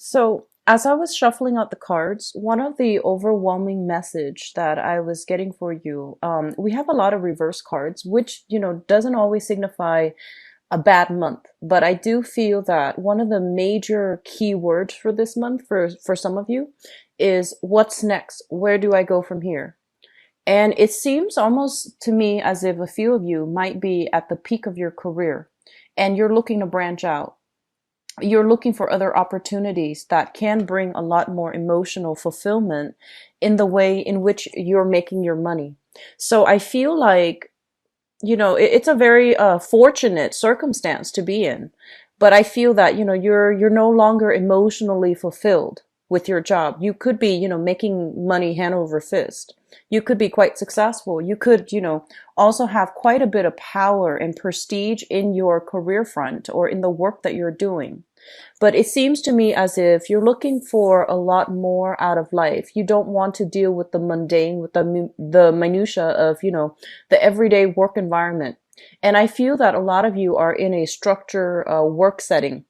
So, as I was shuffling out the cards, one of the overwhelming message that I was getting for you, we have a lot of reverse cards, which, doesn't always signify a bad month. But I do feel that one of the major key words for this month for some of you is what's next? Where do I go from here? And it seems almost to me as if a few of you might be at the peak of your career and you're looking to branch out. You're looking for other opportunities that can bring a lot more emotional fulfillment in the way in which you're making your money. So I feel like, it's a very fortunate circumstance to be in. But I feel that, you're no longer emotionally fulfilled with your job. You could be, making money hand over fist. You could be quite successful. You could, also have quite a bit of power and prestige in your career front or in the work that you're doing. But it seems to me as if you're looking for a lot more out of life. You don't want to deal with the mundane, with the minutia of, the everyday work environment. And I feel that a lot of you are in a structure work setting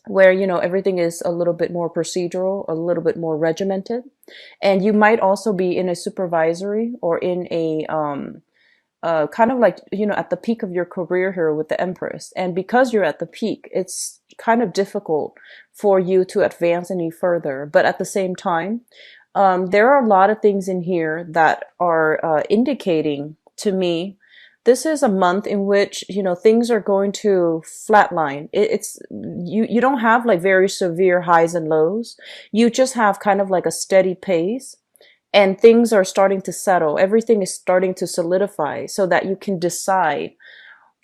where, everything is a little bit more procedural, a little bit more regimented. And you might also be in a supervisory or in a kind of like, at the peak of your career here with the Empress. And because you're at the peak, it's kind of difficult for you to advance any further. But at the same time, there are a lot of things in here that are indicating to me this is a month in which, things are going to flatline. It's you don't have like very severe highs and lows. You just have kind of like a steady pace and things are starting to settle. Everything is starting to solidify so that you can decide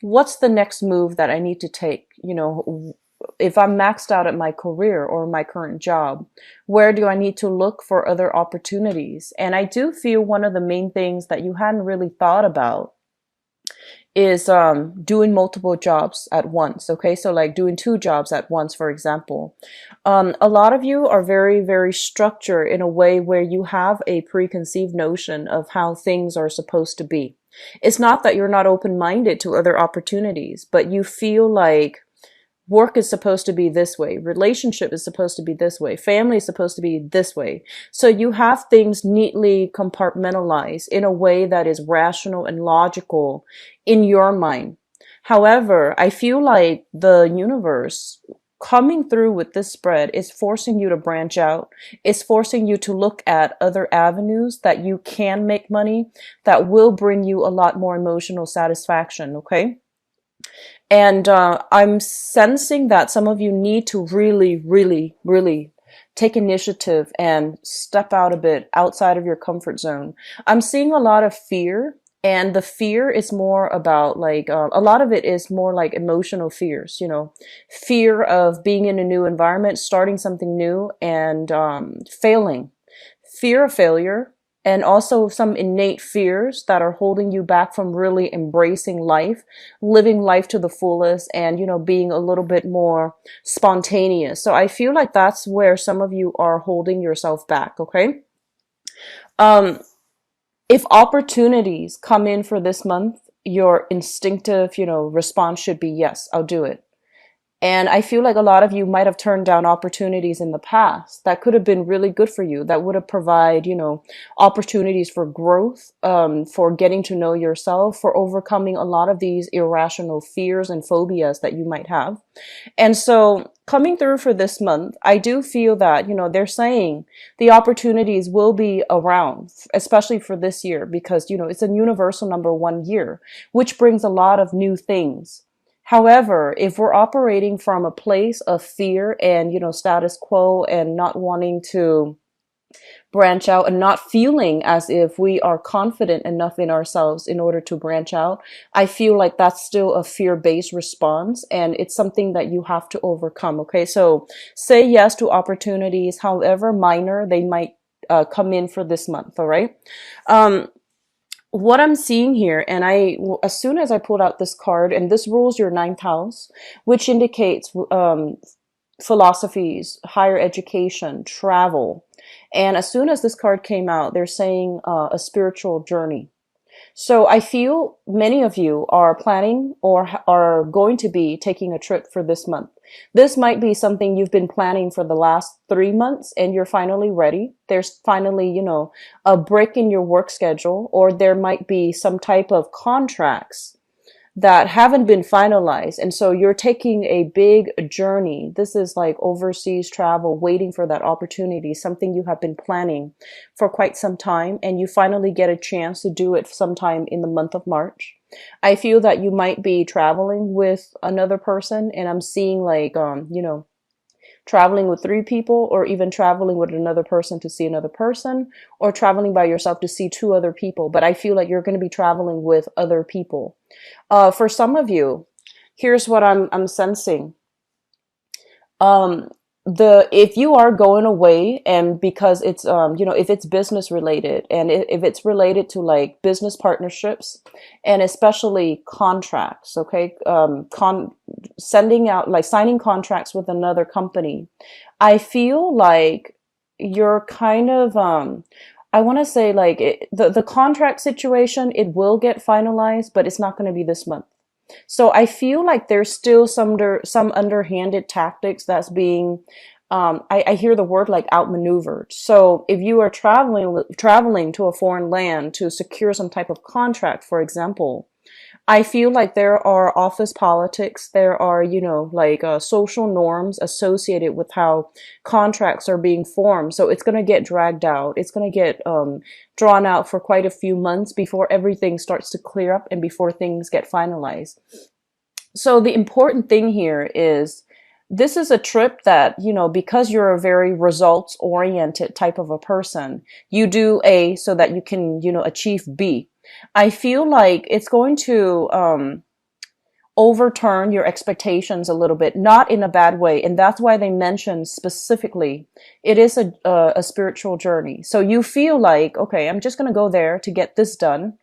what's the next move that I need to take. If I'm maxed out at my career or my current job, where do I need to look for other opportunities? And I do feel one of the main things that you hadn't really thought about is doing multiple jobs at once. Okay, so like doing two jobs at once, for example. A lot of you are very, very structured in a way where you have a preconceived notion of how things are supposed to be. It's not that you're not open-minded to other opportunities, but you feel like work is supposed to be this way, relationship is supposed to be this way, family is supposed to be this way. So you have things neatly compartmentalized in a way that is rational and logical in your mind. However, I feel like the universe coming through with this spread is forcing you to branch out. It's forcing you to look at other avenues that you can make money that will bring you a lot more emotional satisfaction. Okay. And I'm sensing that some of you need to really, really, really take initiative and step out a bit outside of your comfort zone. I'm seeing a lot of fear, and the fear is more about like, a lot of it is more like emotional fears, fear of being in a new environment, starting something new and failing, fear of failure, and also some innate fears that are holding you back from really embracing life, living life to the fullest, and, being a little bit more spontaneous. So I feel like that's where some of you are holding yourself back. Okay. Um, if opportunities come in for this month, your instinctive, response should be, yes, I'll do it. And I feel like a lot of you might have turned down opportunities in the past that could have been really good for you, that would have provided, opportunities for growth, for getting to know yourself, for overcoming a lot of these irrational fears and phobias that you might have. And so coming through for this month, I do feel that, they're saying the opportunities will be around, especially for this year, because, it's a universal number 1 year, which brings a lot of new things. However, if we're operating from a place of fear and, status quo and not wanting to branch out and not feeling as if we are confident enough in ourselves in order to branch out, I feel like that's still a fear-based response, and it's something that you have to overcome. Okay, so say yes to opportunities, however minor they might come in for this month. All right. What I'm seeing here, and as soon as I pulled out this card, and this rules your ninth house, which indicates philosophies, higher education, travel. And as soon as this card came out, they're saying a spiritual journey. So I feel many of you are planning or are going to be taking a trip for this month. This might be something you've been planning for the last 3 months and you're finally ready. There's finally, a break in your work schedule, or there might be some type of contracts that haven't been finalized. And so you're taking a big journey. This is like overseas travel, waiting for that opportunity, something you have been planning for quite some time, and you finally get a chance to do it sometime in the month of March. I feel that you might be traveling with another person, and I'm seeing like, traveling with three people, or even traveling with another person to see another person, or traveling by yourself to see two other people. But I feel like you're going to be traveling with other people. For some of you, here's what I'm sensing. Um, the if you are going away, and because it's if it's business related, and if it's related to like business partnerships, and especially contracts, okay, sending out, like signing contracts with another company, I feel like you're kind of I want to say like the contract situation, it will get finalized, but it's not going to be this month. So I feel like there's still some underhanded tactics that's being, I hear the word like outmaneuvered. So if you are traveling to a foreign land to secure some type of contract, for example, I feel like there are office politics. There are, like social norms associated with how contracts are being formed. So it's going to get dragged out. It's going to get drawn out for quite a few months before everything starts to clear up and before things get finalized. So the important thing here is this is a trip that, because you're a very results oriented type of a person, you do A so that you can, achieve B. I feel like it's going to overturn your expectations a little bit, not in a bad way. And that's why they mention specifically it is a spiritual journey. So you feel like, okay, I'm just going to go there to get this done.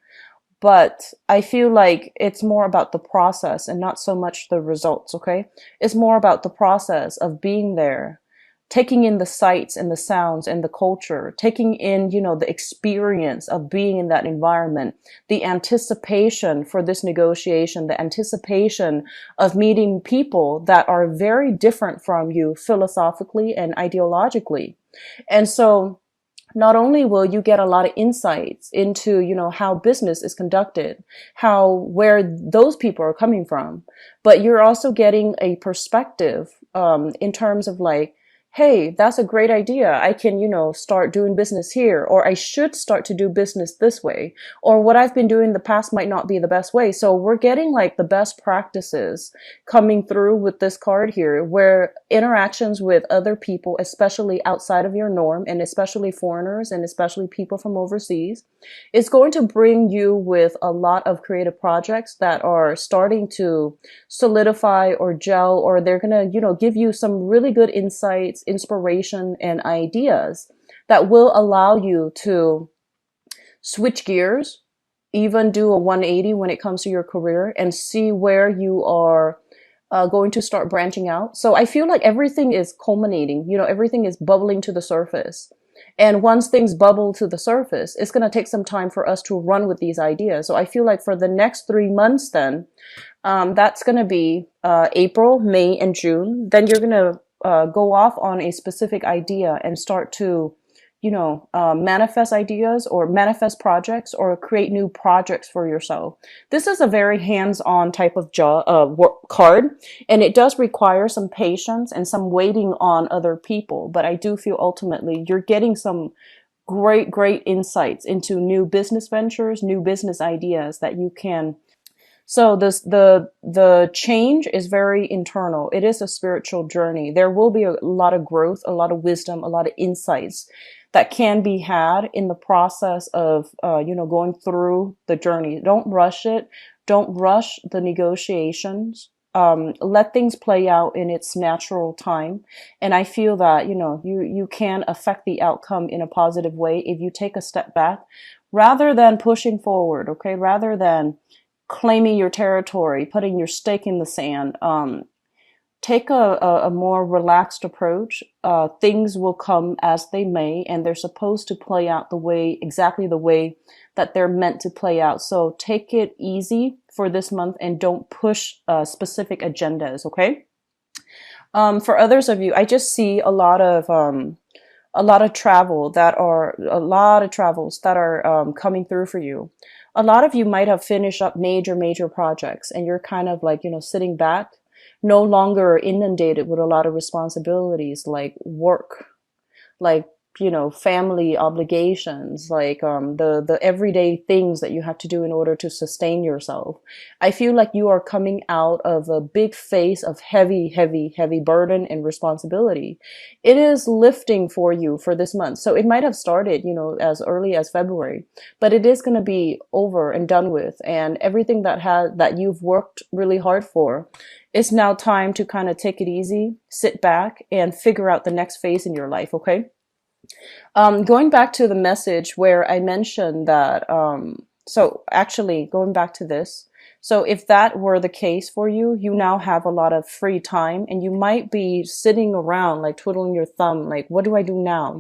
But I feel like it's more about the process and not so much the results, okay? It's more about the process of being there, taking in the sights and the sounds and the culture, taking in, the experience of being in that environment, the anticipation for this negotiation, the anticipation of meeting people that are very different from you philosophically and ideologically. And so not only will you get a lot of insights into, how business is conducted, where those people are coming from, but you're also getting a perspective, in terms of like, hey, that's a great idea. I can, start doing business here, or I should start to do business this way, or what I've been doing in the past might not be the best way. So we're getting like the best practices coming through with this card here, where interactions with other people, especially outside of your norm, and especially foreigners, and especially people from overseas, is going to bring you with a lot of creative projects that are starting to solidify or gel, or they're going to, give you some really good insights, inspiration, and ideas that will allow you to switch gears, even do a 180 when it comes to your career, and see where you are going to start branching out. So I feel like everything is culminating, everything is bubbling to the surface. And once things bubble to the surface, it's going to take some time for us to run with these ideas. So I feel like for the next 3 months, then, that's going to be April, May, and June. Then you're going to go off on a specific idea and start to, manifest ideas or manifest projects or create new projects for yourself. This is a very hands-on type of card, and it does require some patience and some waiting on other people. But I do feel ultimately you're getting some great insights into new business ventures, new business ideas that you can. So the change is very internal. It is a spiritual journey. There will be a lot of growth, a lot of wisdom, a lot of insights that can be had in the process of going through the journey. Don't rush it. Don't rush the negotiations. Let things play out in its natural time. And I feel that, you can affect the outcome in a positive way if you take a step back rather than pushing forward, okay? Rather than claiming your territory, putting your stake in the sand. Take a more relaxed approach. things will come as they may, and they're supposed to play out exactly the way that they're meant to play out. So take it easy for this month and don't push specific agendas, okay? For others of you, I just see a lot of a lot of travels that are coming through for you. A lot of you might have finished up major projects, and you're kind of like, sitting back, no longer inundated with a lot of responsibilities like work, like, family obligations, like the everyday things that you have to do in order to sustain yourself. I feel like you are coming out of a big phase of heavy burden and responsibility. It is lifting for you for this month. So it might have started, as early as February, but it is going to be over and done with. And everything that you've worked really hard for, it's now time to kind of take it easy, sit back, and figure out the next phase in your life, okay? Going back to the message where I mentioned that, so actually going back to this, so if that were the case for you, you now have a lot of free time, and you might be sitting around like twiddling your thumb, like, what do I do now?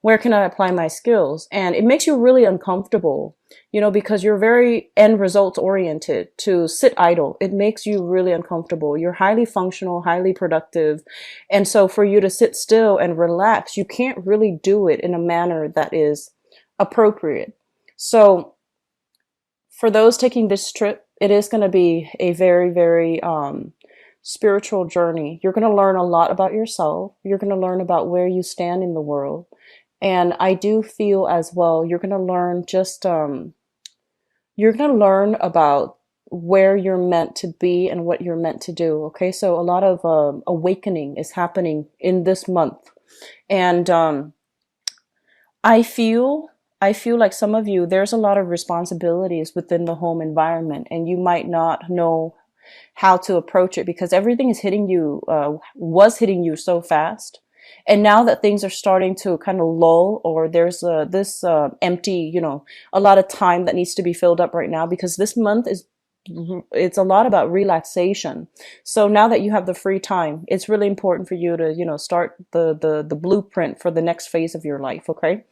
Where can I apply my skills? And it makes you really uncomfortable, because you're very end result oriented. To sit idle, it makes you really uncomfortable. You're highly functional, highly productive. And so for you to sit still and relax, you can't really do it in a manner that is appropriate. So for those taking this trip, it is going to be a very spiritual journey. You're going to learn a lot about yourself. You're going to learn about where you stand in the world. And I do feel as well, you're going to learn you're going to learn about where you're meant to be and what you're meant to do. Okay. So a lot of awakening is happening in this month. And I feel like some of you, there's a lot of responsibilities within the home environment, and you might not know how to approach it because everything is hitting you, was hitting you so fast. And now that things are starting to kind of lull, or there's this empty, a lot of time that needs to be filled up right now, because this month it's a lot about relaxation. So now that you have the free time, it's really important for you to, start the blueprint for the next phase of your life. Okay.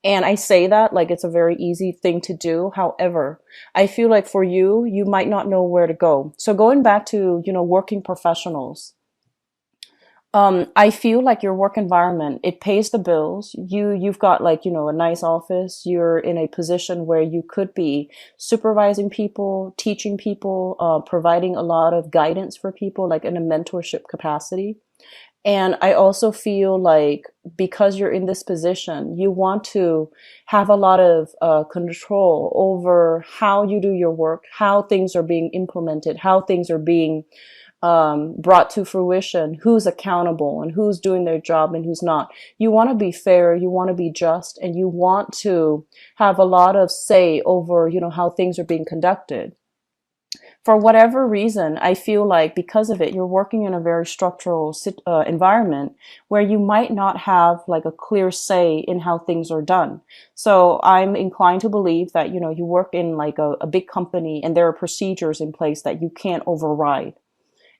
And I say that like it's a very easy thing to do. However, I feel like for you, you might not know where to go. So going back to, working professionals, I feel like your work environment, it pays the bills. You've got like, a nice office. You're in a position where you could be supervising people, teaching people, providing a lot of guidance for people, like in a mentorship capacity. And I also feel like because you're in this position, you want to have a lot of control over how you do your work, how things are being implemented, how things are being brought to fruition, who's accountable and who's doing their job and who's not. You want to be fair, you want to be just, and you want to have a lot of say over, how things are being conducted. For whatever reason, I feel like because of it, you're working in a very structural environment where you might not have like a clear say in how things are done. So I'm inclined to believe that, you work in like a big company and there are procedures in place that you can't override.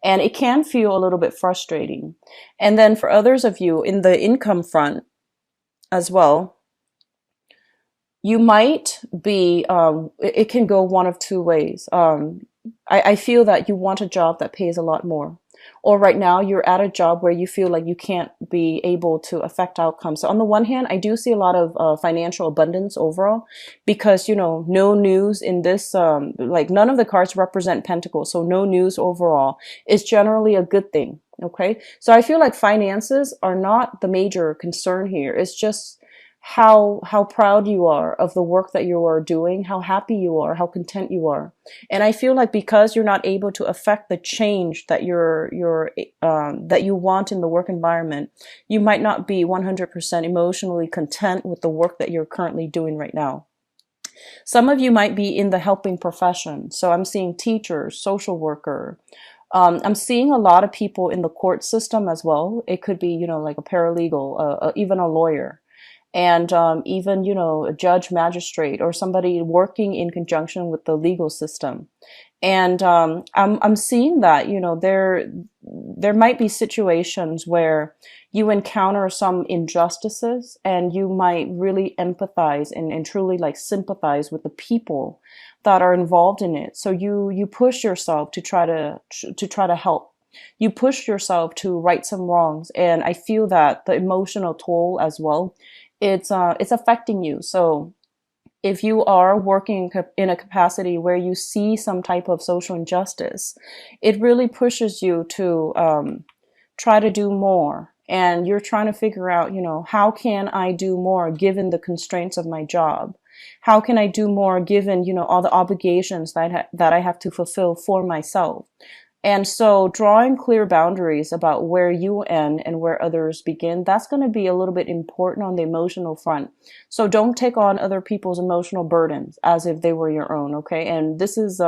And it can feel a little bit frustrating. And then for others of you in the income front as well, you might be, it can go one of two ways. I feel that you want a job that pays a lot more. Or right now you're at a job where you feel like you can't be able to affect outcomes. So on the one hand, I do see a lot of financial abundance overall because, no news in this, like none of the cards represent pentacles. So no news overall is generally a good thing. Okay. So I feel like finances are not the major concern here. It's just how proud you are of the work that you are doing, how happy you are, how content you are. And I feel like because you're not able to affect the change that that you want in the work environment, you might not be 100% emotionally content with the work that you're currently doing right now. Some of you might be in the helping profession. So I'm seeing teacher, social worker. I'm seeing a lot of people in the court system as well. It could be, like a paralegal, even a lawyer. And even, a judge, magistrate, or somebody working in conjunction with the legal system. And I'm seeing that, there might be situations where you encounter some injustices and you might really empathize and truly like sympathize with the people that are involved in it. So you push yourself to try to help. You push yourself to right some wrongs. And I feel that the emotional toll as well, it's affecting you. So if you are working in a capacity where you see some type of social injustice, it really pushes you to try to do more. And you're trying to figure out, how can I do more given the constraints of my job? How can I do more given, all the obligations that I have to fulfill for myself? And so drawing clear boundaries about where you end and where others begin, that's going to be a little bit important on the emotional front. So don't take on other people's emotional burdens as if they were your own, okay? And this is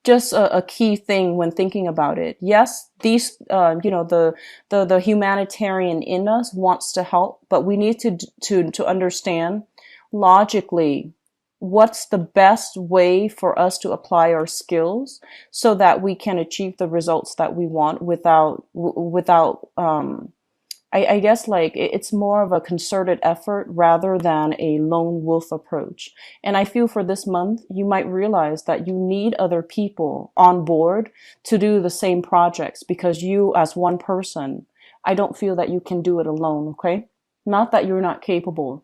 just a key thing when thinking about it. Yes, these, the humanitarian in us wants to help, but we need to understand logically what's the best way for us to apply our skills so that we can achieve the results that we want without I guess like it's more of a concerted effort rather than a lone wolf approach. And I feel for this month, you might realize that you need other people on board to do the same projects because you as one person, I don't feel that you can do it alone, okay? Not that you're not capable,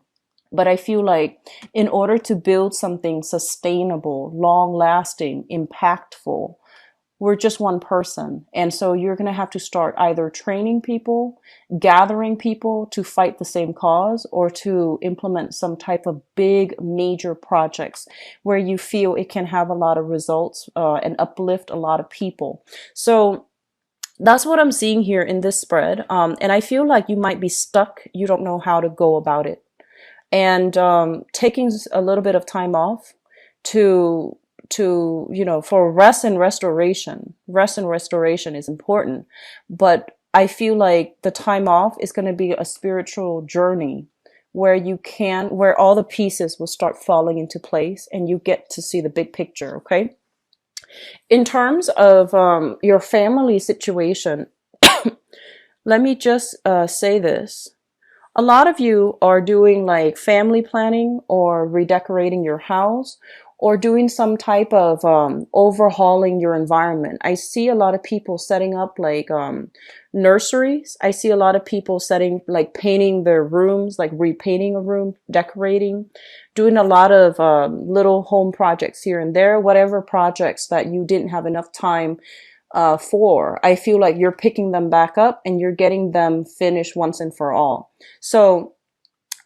but I feel like in order to build something sustainable, long lasting, impactful, we're just one person. And so you're going to have to start either training people, gathering people to fight the same cause, or to implement some type of big major projects where you feel it can have a lot of results and uplift a lot of people. So that's what I'm seeing here in this spread. And I feel like you might be stuck. You don't know how to go about it. And taking a little bit of time off to for rest and restoration. Rest and restoration is important, but I feel like the time off is going to be a spiritual journey where all the pieces will start falling into place and you get to see the big picture. Okay. In terms of your family situation, let me just say this. A lot of you are doing like family planning or redecorating your house or doing some type of overhauling your environment. I see a lot of people setting up like nurseries. I see a lot of people painting their rooms, like repainting a room, decorating, doing a lot of little home projects here and there, whatever projects that you didn't have enough time for. I feel like you're picking them back up and you're getting them finished once and for all. So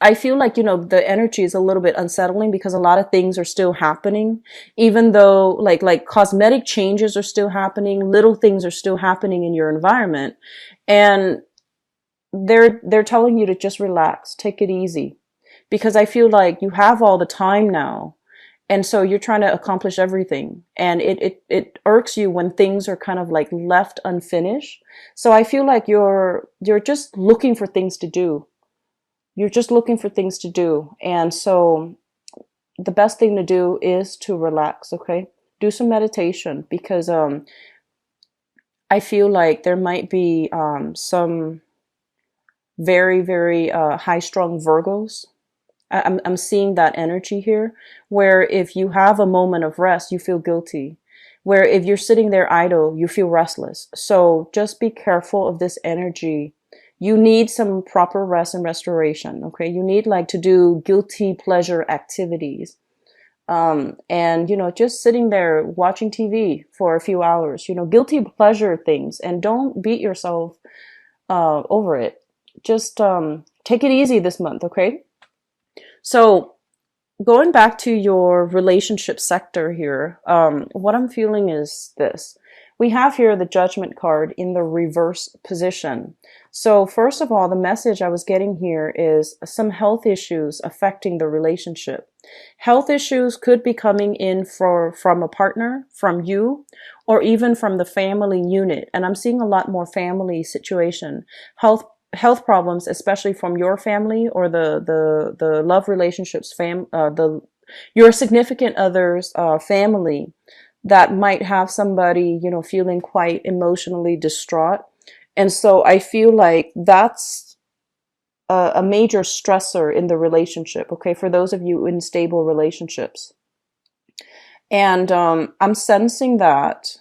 I feel like, the energy is a little bit unsettling because a lot of things are still happening, even though like cosmetic changes are still happening, little things are still happening in your environment. And they're telling you to just relax, take it easy, because I feel like you have all the time now. And so you're trying to accomplish everything. And it irks you when things are kind of like left unfinished. So I feel like you're just looking for things to do. You're just looking for things to do. And so the best thing to do is to relax, okay? Do some meditation because I feel like there might be some very, very high-strung Virgos. I'm seeing that energy here, where if you have a moment of rest, you feel guilty. Where if you're sitting there idle, you feel restless. So just be careful of this energy. You need some proper rest and restoration, okay? You need like to do guilty pleasure activities. And, just sitting there watching TV for a few hours, guilty pleasure things, and don't beat yourself over it. Just take it easy this month, okay? So going back to your relationship sector here, what I'm feeling is this. We have here the Judgment card in the reverse position. So first of all, the message I was getting here is some health issues affecting the relationship. Health issues could be coming in from a partner, from you, or even from the family unit. And I'm seeing a lot more family situation. Health problems, especially from your family or the love relationships, your significant other's family. that might have somebody, you know, feeling quite emotionally distraught. And so I feel like that's a major stressor in the relationship, okay, for those of you in stable relationships. And I'm sensing that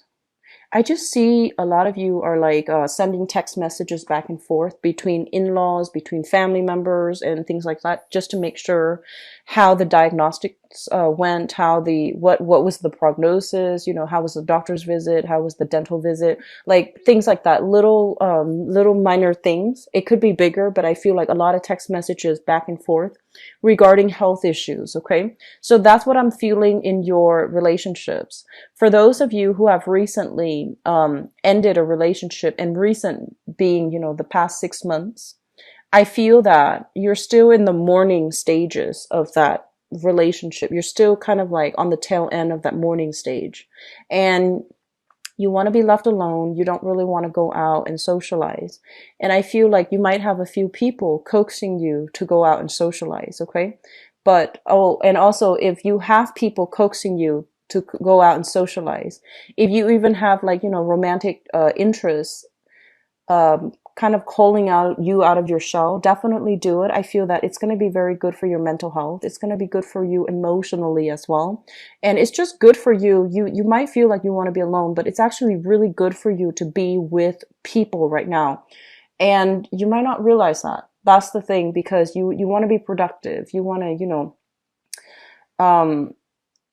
I just see a lot of you are like sending text messages back and forth between in-laws, between family members, and things like that, just to make sure how the diagnostics went, how the what was the prognosis, you know, how was the doctor's visit, how was the dental visit, like things like that, little minor things. It could be bigger, but I feel like a lot of text messages back and forth regarding health issues. Okay, so that's what I'm feeling in your relationships. For those of you who have recently ended a relationship, and recent being, you know, the past 6 months, I feel that you're still in the mourning stages of that relationship. You're still kind of like on the tail end of that mourning stage. And you want to be left alone. You don't really want to go out and socialize. And I feel like you might have a few people coaxing you to go out and socialize, okay? But, oh, and also if you have people coaxing you to go out and socialize, if you even have like, you know, romantic interests, kind of calling out you out of your shell, definitely do it. I feel that it's going to be very good for your mental health. It's going to be good for you emotionally as well. And it's just good for you. You might feel like you want to be alone, but it's actually really good for you to be with people right now. And you might not realize that. That's the thing, because you want to be productive. You want to, you know, um,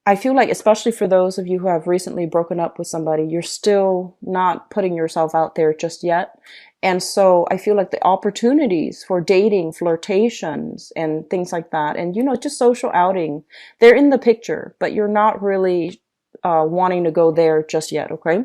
I feel like, especially for those of you who have recently broken up with somebody, you're still not putting yourself out there just yet. And so I feel like the opportunities for dating, flirtations, and things like that, and, you know, just social outing, they're in the picture, but you're not really wanting to go there just yet, okay?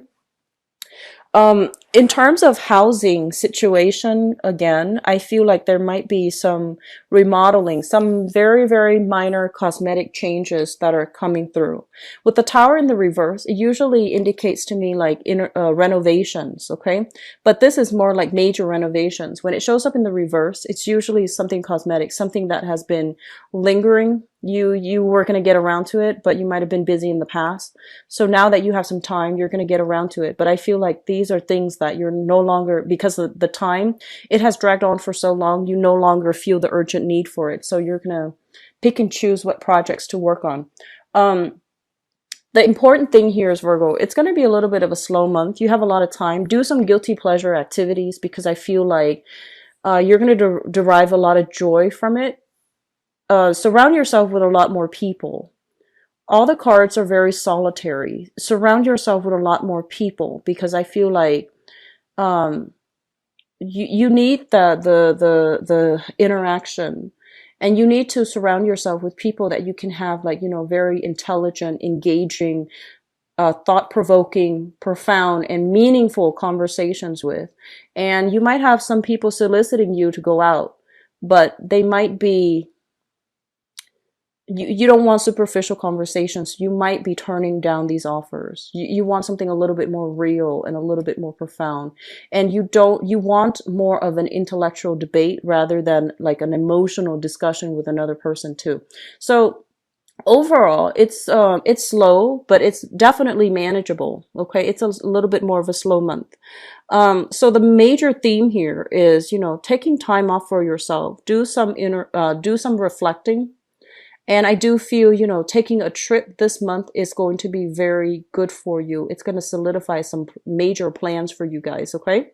In terms of housing situation, again, I feel like there might be some remodeling, some very, very minor cosmetic changes that are coming through. With the tower in the reverse, it usually indicates to me like renovations, okay? But this is more like major renovations. When it shows up in the reverse, it's usually something cosmetic, something that has been lingering. You were going to get around to it, but you might have been busy in the past. So now that you have some time, you're going to get around to it. But I feel like these are things that you're no longer, because of the time, it has dragged on for so long, you no longer feel the urgent need for it. So you're going to pick and choose what projects to work on. The important thing here is, Virgo, it's going to be a little bit of a slow month. You have a lot of time. Do some guilty pleasure activities, because I feel like you're going to derive a lot of joy from it. Surround yourself with a lot more people. All the cards are very solitary. Surround yourself with a lot more people, because I feel like um, you need the interaction, and you need to surround yourself with people that you can have, like, you know, very intelligent, engaging, thought-provoking, profound, and meaningful conversations with. And you might have some people soliciting you to go out, but they might be, you don't want superficial conversations. You might be turning down these offers. You want something a little bit more real and a little bit more profound. And you want more of an intellectual debate rather than like an emotional discussion with another person too. So overall, it's slow, but it's definitely manageable. Okay. It's a little bit more of a slow month. So the major theme here is, you know, taking time off for yourself, do some reflecting. And I do feel, you know, taking a trip this month is going to be very good for you. It's going to solidify some major plans for you guys, okay?